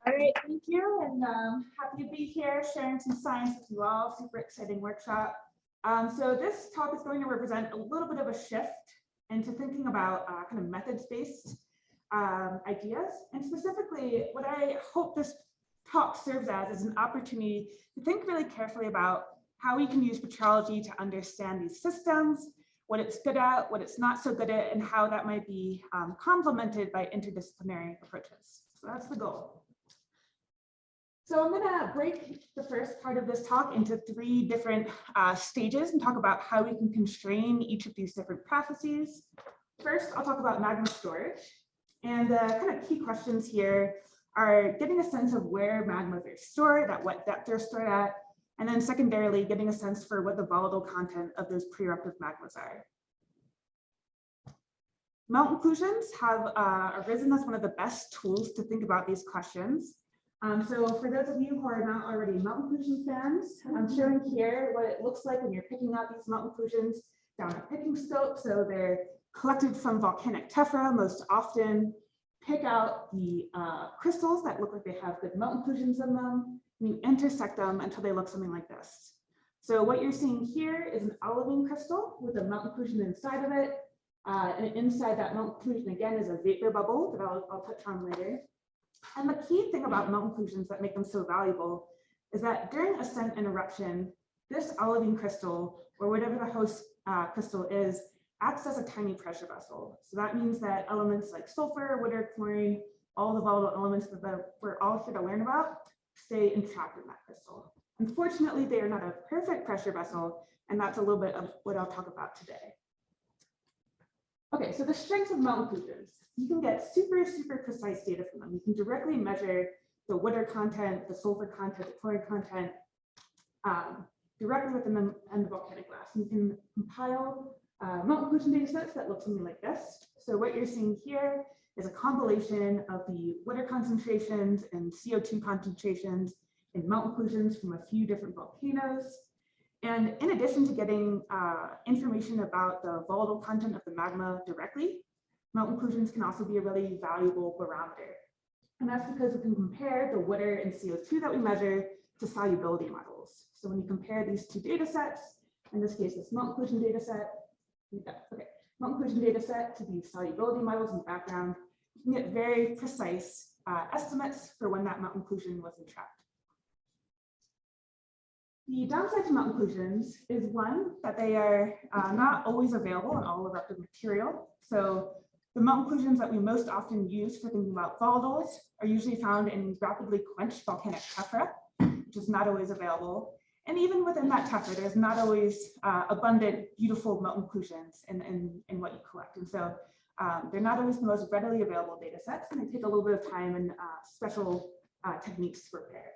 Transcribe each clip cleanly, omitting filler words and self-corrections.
All right, thank you, and happy to be here sharing some science with you all. Super exciting workshop. So this talk is going to represent a little bit of a shift into thinking about kind of methods-based ideas, and specifically what I hope this talk serves as is an opportunity to think really carefully about how we can use petrology to understand these systems, what it's good at, what it's not so good at, and how that might be complemented by interdisciplinary approaches. So that's the goal. So I'm going to break the first part of this talk into three different stages and talk about how we can constrain each of these different processes. First, I'll talk about magma storage. And the kind of key questions here are getting a sense of where magmas are stored, at what depth they're stored at, and then secondarily, getting a sense for what the volatile content of those pre-eruptive magmas are. Melt inclusions have arisen as one of the best tools to think about these questions. So for those of you who are not already melt inclusion fans, I'm showing here what it looks like when you're picking out these melt inclusions down a picking scope. So they're collected from volcanic tephra most often. Pick out the crystals that look like they have good melt inclusions in them, and you intersect them until they look something like this. So what you're seeing here is an olivine crystal with a melt inclusion inside of it. And inside that melt inclusion, again, is a vapor bubble that I'll touch on later. And the key thing about melt inclusions that make them so valuable is that during ascent and eruption, this olivine crystal, or whatever the host crystal is, acts as a tiny pressure vessel. So that means that elements like sulfur, water, chlorine, all the volatile elements that we're all here to learn about, stay entrapped in that crystal. Unfortunately, they are not a perfect pressure vessel, and that's a little bit of what I'll talk about today. Okay, so the strengths of melt inclusions. You can get super precise data from them. You can directly measure the water content, the sulfur content, the chlorine content directly within them and the volcanic glass. You can compile melt inclusion data sets that look something like this. So what you're seeing here is a compilation of the water concentrations and CO2 concentrations in melt inclusions from a few different volcanoes. And in addition to getting information about the volatile content of the magma directly, melt inclusions can also be a really valuable barometer. And that's because we can compare the water and CO2 that we measure to solubility models. So when you compare these two data sets, in this case, this melt inclusion data set, melt inclusion data set to these solubility models in the background, you can get very precise estimates for when that melt inclusion was entrapped. The downside to melt inclusions is one, that they are not always available in all eruptive material. So the melt inclusions that we most often use for thinking about volatiles are usually found in rapidly quenched volcanic tephra, which is not always available. And even within that tephra, there's not always abundant, beautiful melt inclusions in what you collect. And so they're not always the most readily available data sets, and they take a little bit of time and special techniques to prepare.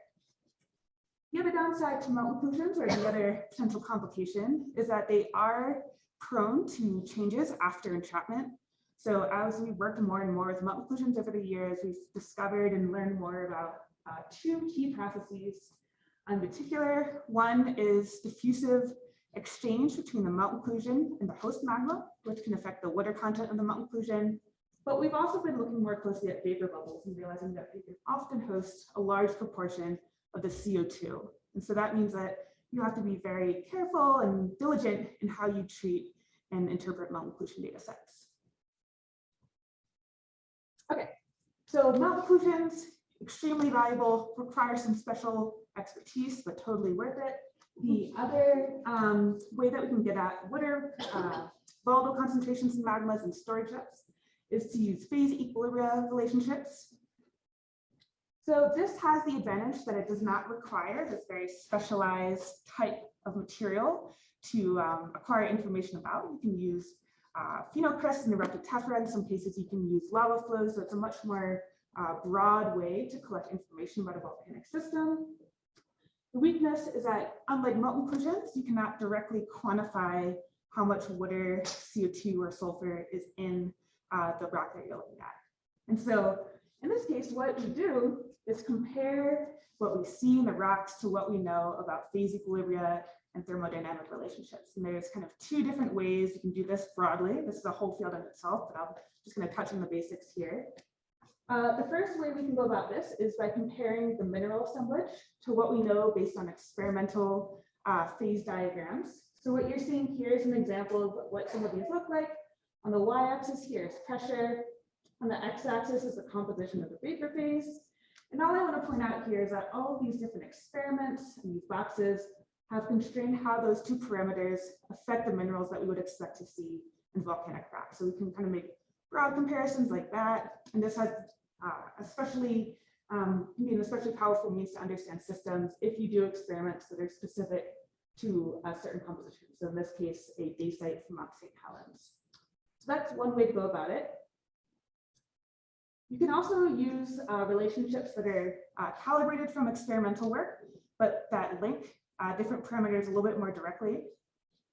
The other downside to melt inclusions, or the other potential complication, is that they are prone to changes after entrapment. So as we've worked more and more with melt inclusions over the years, we've discovered and learned more about two key processes. In particular, one is diffusive exchange between the melt inclusion and the host magma, which can affect the water content of the melt inclusion. But we've also been looking more closely at vapor bubbles and realizing that they can often host a large proportion of the CO2. And so that means that you have to be very careful and diligent in how you treat and interpret melt inclusion data sets. Okay, so melt inclusions, extremely valuable, require some special expertise, but totally worth it. The other way that we can get at water volatile concentrations in magmas and storage depths is to use phase equilibria relationships. So this has the advantage that it does not require this very specialized type of material to acquire information about. You can use phenocrysts and erupted tephra. In some cases, you can use lava flows. So it's a much more broad way to collect information about a volcanic system. The weakness is that, unlike melt inclusions, you cannot directly quantify how much water, CO2, or sulfur is in the rock that you're looking at. And so in this case, what we do is compare what we see in the rocks to what we know about phase equilibria and thermodynamic relationships. And there's kind of two different ways you can do this broadly. This is a whole field in itself, but I'm just going to touch on the basics here. The first way we can go about this is by comparing the mineral assemblage to what we know based on experimental phase diagrams. So what you're seeing here is an example of what some of these look like. On the y-axis here is pressure. On the x-axis is the composition of the vapor phase. And all I want to point out here is that all of these different experiments and these boxes have constrained how those two parameters affect the minerals that we would expect to see in volcanic rock. So we can kind of make broad comparisons like that. And this has can be an especially powerful means to understand systems if you do experiments that are specific to a certain composition. So in this case, a dacite from Mount St. Helens. So that's one way to go about it. You can also use relationships that are calibrated from experimental work, but that link different parameters a little bit more directly.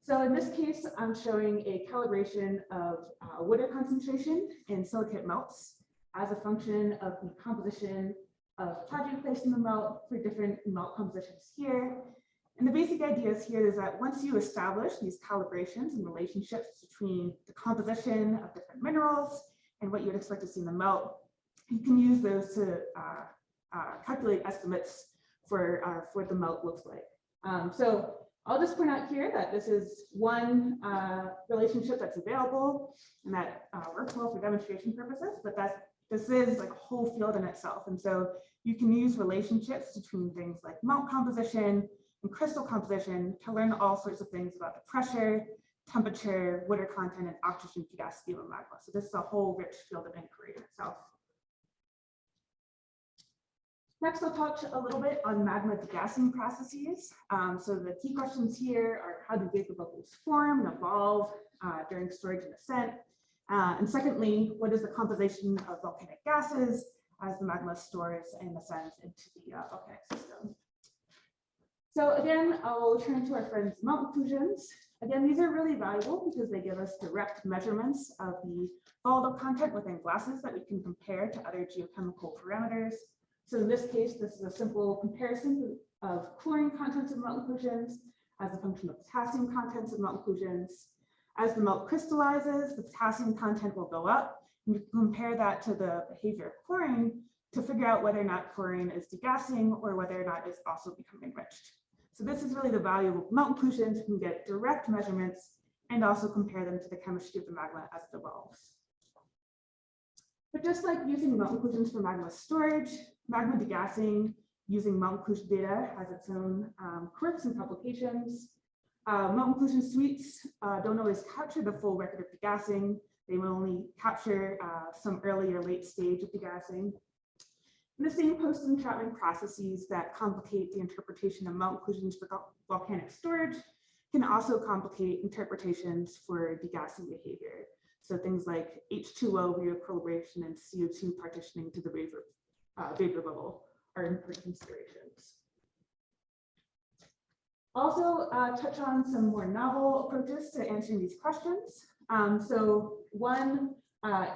So in this case, I'm showing a calibration of water concentration in silicate melts as a function of the composition of potassium placed in the melt for different melt compositions here. And the basic ideas here is that once you establish these calibrations and relationships between the composition of different minerals and what you would expect to see in the melt, you can use those to calculate estimates for what the melt looks like. So I'll just point out here that this is one relationship that's available and that works well for demonstration purposes, but this is like a whole field in itself. And so you can use relationships between things like melt composition and crystal composition to learn all sorts of things about the pressure, temperature, water content, and oxygen gas scheme of magma. So this is a whole rich field of inquiry in itself. Next, I'll touch a little bit on magma degassing processes. So the key questions here are how do vapor bubbles form and evolve during storage and ascent? And secondly, what is the composition of volcanic gases as the magma stores and ascends into the volcanic system? So again, I'll turn to our friends' melt inclusions. Again, these are really valuable because they give us direct measurements of the volatile content within glasses that we can compare to other geochemical parameters. So in this case, this is a simple comparison of chlorine contents of melt inclusions as a function of potassium contents of melt inclusions. As the melt crystallizes, the potassium content will go up, and you can compare that to the behavior of chlorine to figure out whether or not chlorine is degassing or whether or not it's also becoming enriched. So this is really the value of melt inclusions. You can get direct measurements and also compare them to the chemistry of the magma as it evolves. But just like using melt inclusions for magma storage, magma degassing using melt inclusion data has its own quirks and complications. Melt inclusion suites don't always capture the full record of degassing. They will only capture some early or late stage of degassing. And the same post-entrapment processes that complicate the interpretation of melt inclusions for volcanic storage can also complicate interpretations for degassing behavior. So things like H2O re-equilibration and CO2 partitioning to the vapor bubble are important considerations. Also touch on some more novel approaches to answering these questions. So one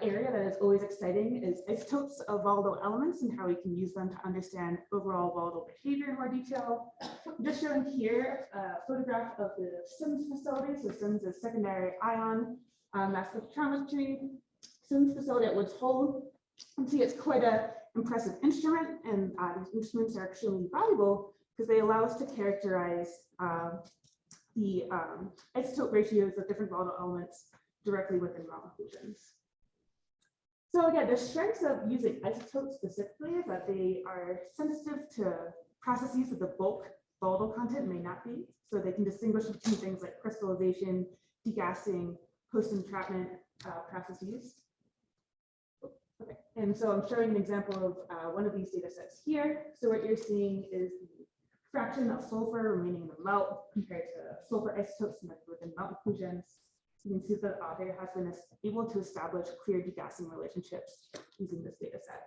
area that is always exciting is isotopes of volatile elements and how we can use them to understand overall volatile behavior in more detail. I'm just showing here a photograph of the SIMS facility. So SIMS is secondary ion mass spectrometry. SIMS facility at Woods Hole. You can see it's quite an impressive instrument, and these instruments are extremely valuable because they allow us to characterize the isotope ratios of different volatile elements directly within melt inclusions. So again, the strengths of using isotopes specifically is that they are sensitive to processes that the bulk volatile content may not be. So they can distinguish between things like crystallization, degassing, post-entrapment processes. Okay. And so I'm showing an example of one of these data sets here. So what you're seeing is the fraction of sulfur remaining in the melt compared to sulfur isotopes within melt inclusions. You can see that the author has been able to establish clear degassing relationships using this data set.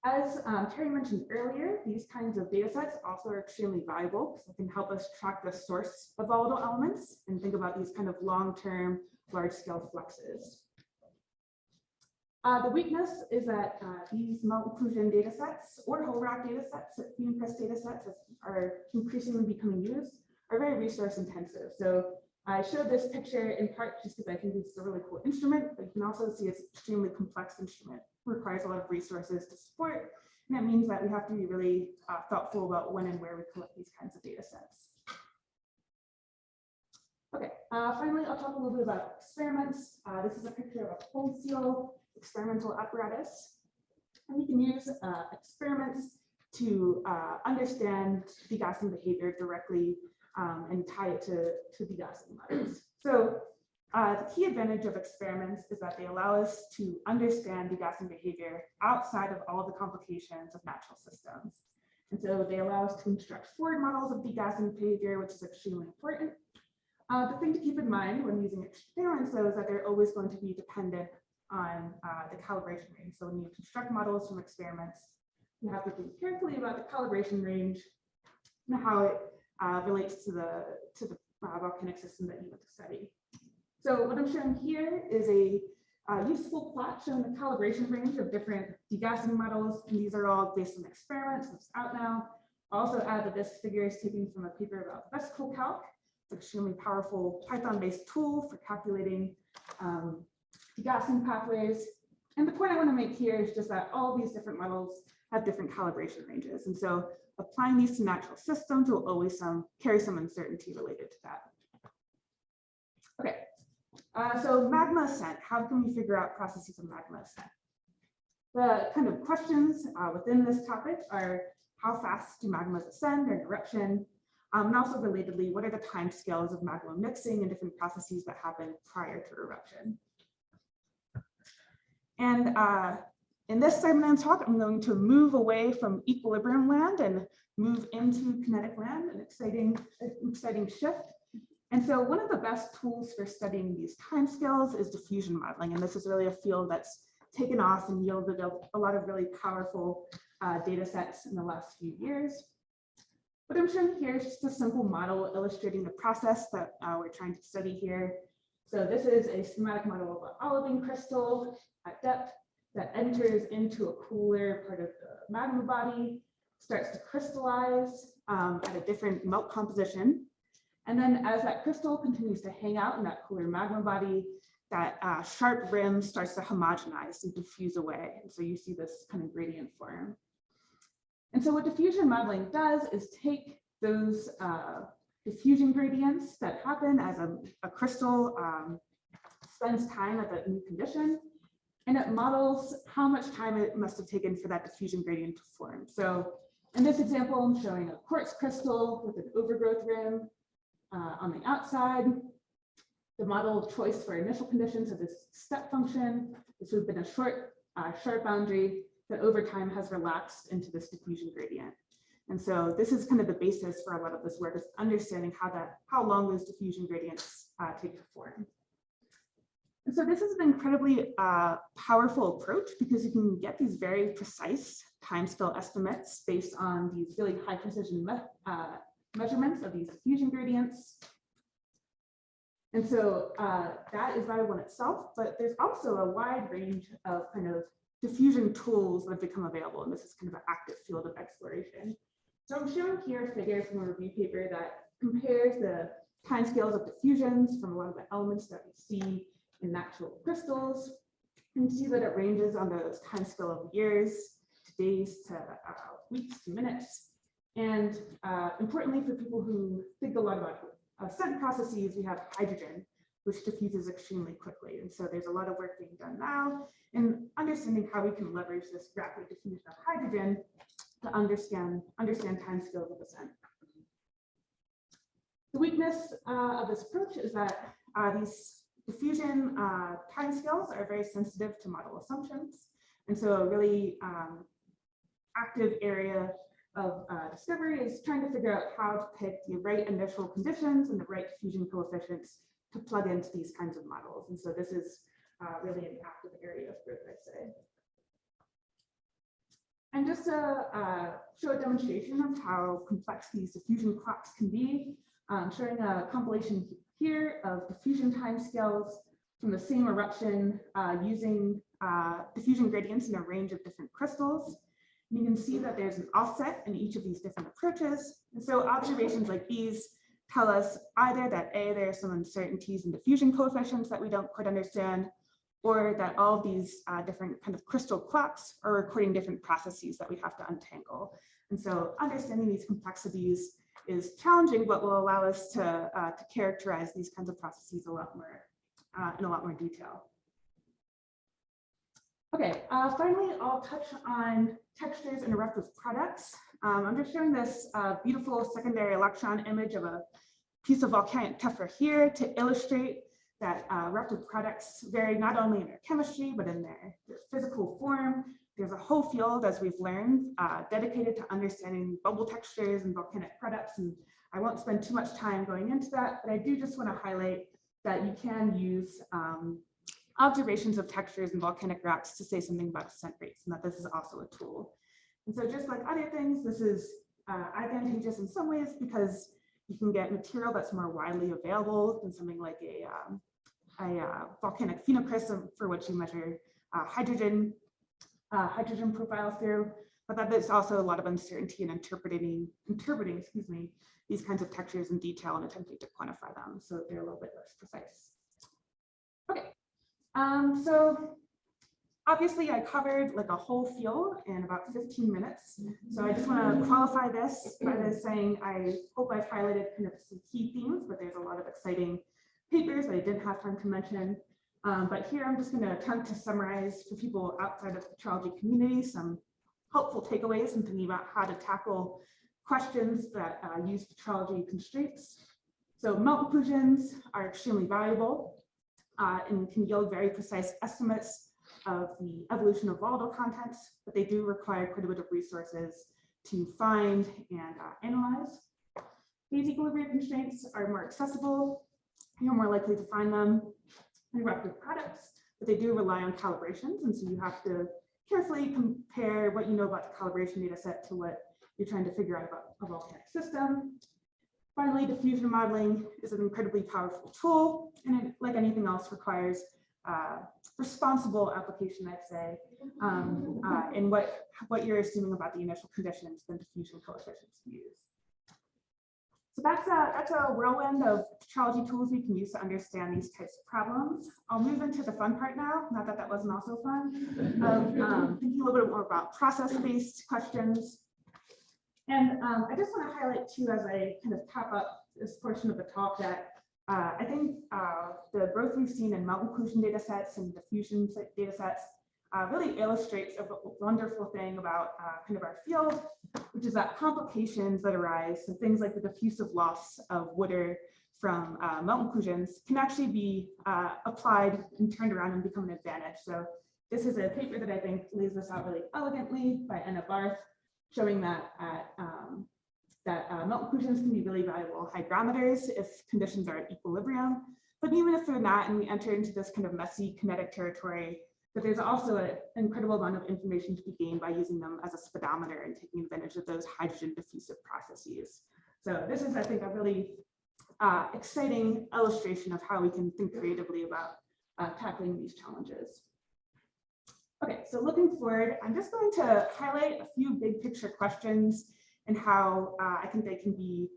As Terry mentioned earlier, these kinds of data sets also are extremely valuable because they can help us track the source of volatile elements and think about these kind of long-term, large-scale fluxes. The weakness is that these melt inclusion data sets or whole rock data sets, fume press data sets are increasingly becoming used, are very resource intensive. So I showed this picture in part just because I think it's a really cool instrument, but you can also see it's an extremely complex instrument. It requires a lot of resources to support, and that means that we have to be really thoughtful about when and where we collect these kinds of data sets. Okay, finally, I'll talk a little bit about experiments. This is a picture of a cold seal experimental apparatus. And we can use experiments to understand degassing behavior directly and tie it to degassing models. So the key advantage of experiments is that they allow us to understand degassing behavior outside of all the complications of natural systems. And so they allow us to construct forward models of degassing behavior, which is extremely important. The thing to keep in mind when using experiments, though, is that they're always going to be dependent on the calibration range. So when you construct models from experiments, you have to think carefully about the calibration range and how it relates to the volcanic system that you want to study. So what I'm showing here is a useful plot showing the calibration range of different degassing models, and these are all based on experiments that's out now. I'll also add that this figure is taken from a paper about vesicle calc. It's an extremely powerful Python-based tool for calculating degassing pathways. And the point I want to make here is just that all these different models have different calibration ranges. And so applying these to natural systems will always carry some uncertainty related to that. Okay, so magma ascent, how can we figure out processes of magma ascent? The kind of questions within this topic are how fast do magmas ascend during eruption? And also relatedly, what are the timescales of magma mixing and different processes that happen prior to eruption? And in this segment of the talk, I'm going to move away from equilibrium land and move into kinetic land, an exciting shift. And so one of the best tools for studying these timescales is diffusion modeling. And this is really a field that's taken off and yielded a lot of really powerful data sets in the last few years. What I'm showing here is just a simple model illustrating the process that we're trying to study here. So this is a schematic model of an olivine crystal at depth that enters into a cooler part of the magma body, starts to crystallize at a different melt composition. And then as that crystal continues to hang out in that cooler magma body, that sharp rim starts to homogenize and diffuse away. And so you see this kind of gradient form. And so what diffusion modeling does is take those diffusion gradients that happen as a crystal spends time at that new condition, and it models how much time it must have taken for that diffusion gradient to form. So in this example, I'm showing a quartz crystal with an overgrowth rim on the outside. The model choice for initial conditions of this step function. This would have been a short, sharp boundary that over time has relaxed into this diffusion gradient. And so this is kind of the basis for a lot of this work, is understanding how long those diffusion gradients take to form. And so this is an incredibly powerful approach because you can get these very precise timescale estimates based on these really high precision measurements of these diffusion gradients. And so that is valuable in itself, but there's also a wide range of kind of diffusion tools that have become available, and this is kind of an active field of exploration. So I'm showing here a figure from a review paper that compares the timescales of diffusions from a lot of the elements that we see in natural crystals. And you see that it ranges on the timescale of years to days to weeks to minutes. And importantly, for people who think a lot about ascent processes, we have hydrogen, which diffuses extremely quickly. And so there's a lot of work being done now in understanding how we can leverage this rapid diffusion of hydrogen to understand timescales of ascent. The weakness of this approach is that these diffusion timescales are very sensitive to model assumptions. And so a really active area of discovery is trying to figure out how to pick the right initial conditions and the right diffusion coefficients to plug into these kinds of models. And so this is really an active area of growth, I'd say. And just to show a demonstration of how complex these diffusion clocks can be, showing a compilation here of diffusion timescales from the same eruption using diffusion gradients in a range of different crystals. And you can see that there's an offset in each of these different approaches. And so observations like these tell us either that there are some uncertainties in diffusion coefficients that we don't quite understand, or that all of these different kind of crystal clocks are recording different processes that we have to untangle. And so understanding these complexities is challenging, but will allow us to characterize these kinds of processes a lot more in a lot more detail. Okay, finally, I'll touch on textures and eruptive products. I'm just showing this beautiful secondary electron image of a piece of volcanic tephra here to illustrate that eruptive products vary not only in their chemistry, but in their physical form. There's a whole field, as we've learned, dedicated to understanding bubble textures and volcanic products. And I won't spend too much time going into that, but I do just want to highlight that you can use observations of textures in volcanic rocks to say something about ascent rates, and that this is also a tool. And so just like other things, this is advantageous in some ways because you can get material that's more widely available than something like a volcanic phenocrystal, for which you measure hydrogen profiles through, but that there's also a lot of uncertainty in interpreting these kinds of textures in detail and attempting to quantify them, so they're a little bit less precise. Okay, so obviously I covered like a whole field in about 15 minutes. So I just want to qualify this by saying I hope I've highlighted kind of some key themes, but there's a lot of exciting papers that I didn't have time to mention. But here I'm just going to attempt to summarize for people outside of the petrology community some helpful takeaways in thinking about how to tackle questions that use petrology constraints. So melt inclusions are extremely valuable and can yield very precise estimates of the evolution of volatile contents, but they do require quite a bit of resources to find and analyze. These equilibrium constraints are more accessible. You're more likely to find them in eruptive products, but they do rely on calibrations, and so you have to carefully compare what you know about the calibration data set to what you're trying to figure out about a volcanic system. Finally, diffusion modeling is an incredibly powerful tool, and it, like anything else, requires responsible application, I'd say, in what you're assuming about the initial conditions and diffusion coefficients to use. So that's a whirlwind of petrology tools we can use to understand these types of problems. I'll move into the fun part now, not that that wasn't also fun, of thinking a little bit more about process-based questions. And I just want to highlight too, as I kind of top up this portion of the talk, that I think the growth we've seen in melt inclusion data sets and diffusion data sets really illustrates a wonderful thing about kind of our field, which is that complications that arise, so things like the diffusive loss of water from melt inclusions can actually be applied and turned around and become an advantage. So this is a paper that I think lays this out really elegantly by Anna Barth, showing that melt inclusions can be really valuable hygrometers if conditions are at equilibrium. But even if they're not, and we enter into this kind of messy kinetic territory, that there's also an incredible amount of information to be gained by using them as a speedometer and taking advantage of those hydrogen diffusive processes. So this is, I think, a really exciting illustration of how we can think creatively about tackling these challenges. Okay, so looking forward, I'm just going to highlight a few big picture questions and how I think they can be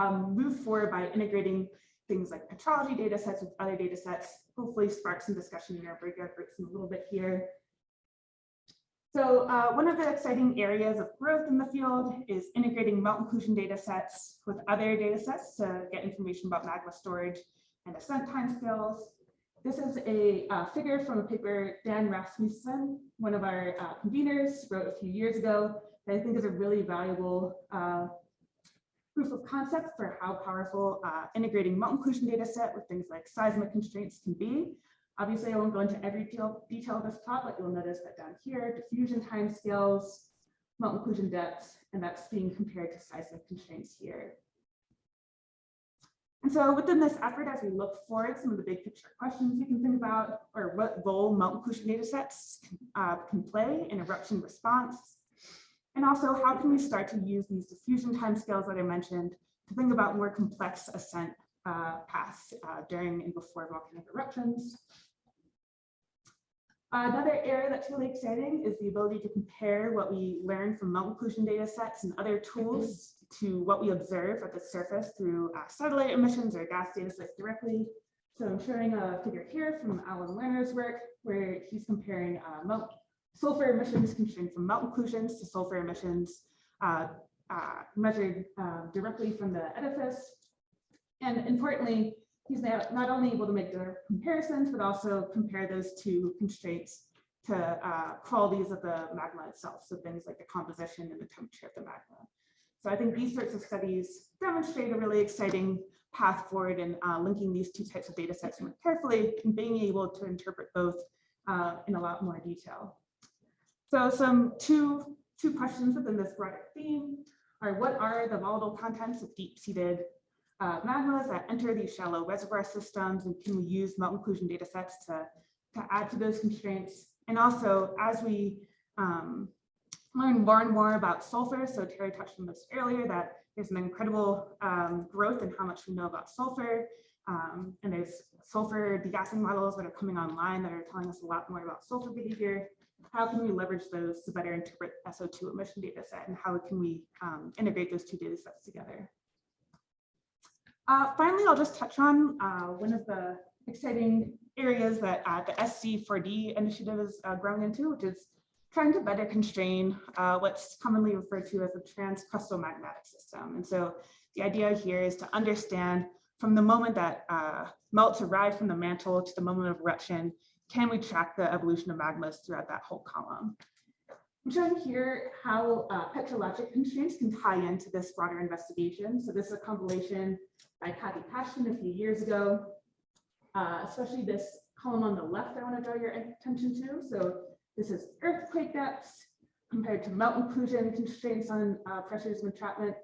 moved forward by integrating things like petrology data sets with other data sets, hopefully spark some discussion in our breakout groups in a little bit here. So one of the exciting areas of growth in the field is integrating melt inclusion data sets with other data sets to get information about magma storage and ascent timescales. This is a figure from a paper Dan Rasmussen, one of our conveners, wrote a few years ago, that I think is a really valuable proof of concept for how powerful integrating melt inclusion data set with things like seismic constraints can be. Obviously, I won't go into every detail of this talk, but you'll notice that down here, diffusion timescales, melt inclusion depths, and that's being compared to seismic constraints here. And so within this effort, as we look forward, some of the big picture questions we can think about, or what role melt inclusion data sets can play in eruption response. And also, how can we start to use these diffusion timescales that I mentioned to think about more complex ascent paths during and before volcanic eruptions. Another area that's really exciting is the ability to compare what we learn from melt inclusion data sets and other tools to what we observe at the surface through satellite emissions or gas data sets directly. So I'm showing a figure here from Alan Lerner's work where he's comparing sulfur emissions constrained from melt inclusions to sulfur emissions measured directly from the edifice. And importantly, he's now not only able to make direct comparisons, but also compare those two constraints to qualities of the magma itself. So things like the composition and the temperature of the magma. So I think these sorts of studies demonstrate a really exciting path forward in linking these two types of data sets more carefully and being able to interpret both in a lot more detail. So some two questions within this broader theme are: what are the volatile contents of deep-seated magmas that enter these shallow reservoir systems, and can we use melt inclusion data sets to add to those constraints? And also, as we learn more and more about sulfur, so Terry touched on this earlier, that there's an incredible growth in how much we know about sulfur, and there's sulfur degassing models that are coming online that are telling us a lot more about sulfur behavior. How can we leverage those to better interpret SO2 emission data set, and how can we integrate those two data sets together? Finally, I'll just touch on one of the exciting areas that the SC4D initiative is growing into, which is trying to better constrain what's commonly referred to as the transcrustal magmatic system. And so the idea here is to understand from the moment that melts arrive from the mantle to the moment of eruption, can we track the evolution of magmas throughout that whole column? I'm showing here how petrologic constraints can tie into this broader investigation. So this is a compilation by Kathy Pashkin a few years ago, especially this column on the left I want to draw your attention to. So this is earthquake depths compared to melt inclusion constraints on pressures of entrapment,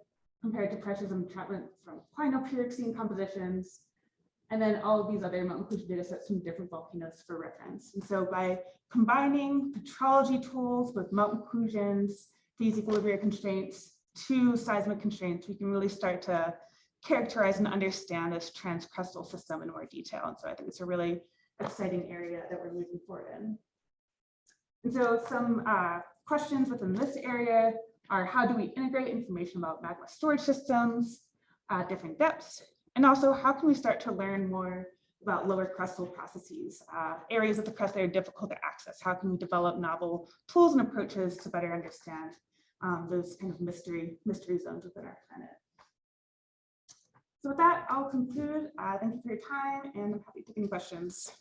compared to pressures of entrapment from clinopyroxene compositions, and then all of these other melt inclusion data sets from different volcanoes for reference. And so by combining petrology tools with melt inclusions, these equilibrium constraints to seismic constraints, we can really start to characterize and understand this transcrustal system in more detail. And so I think it's a really exciting area that we're moving forward in. And so some questions within this area are: how do we integrate information about magma storage systems, different depths, and also how can we start to learn more about lower crustal processes, areas of the crust that are difficult to access? How can we develop novel tools and approaches to better understand those kind of mystery zones within our planet? So with that, I'll conclude. Thank you for your time, and I'm happy to take any questions.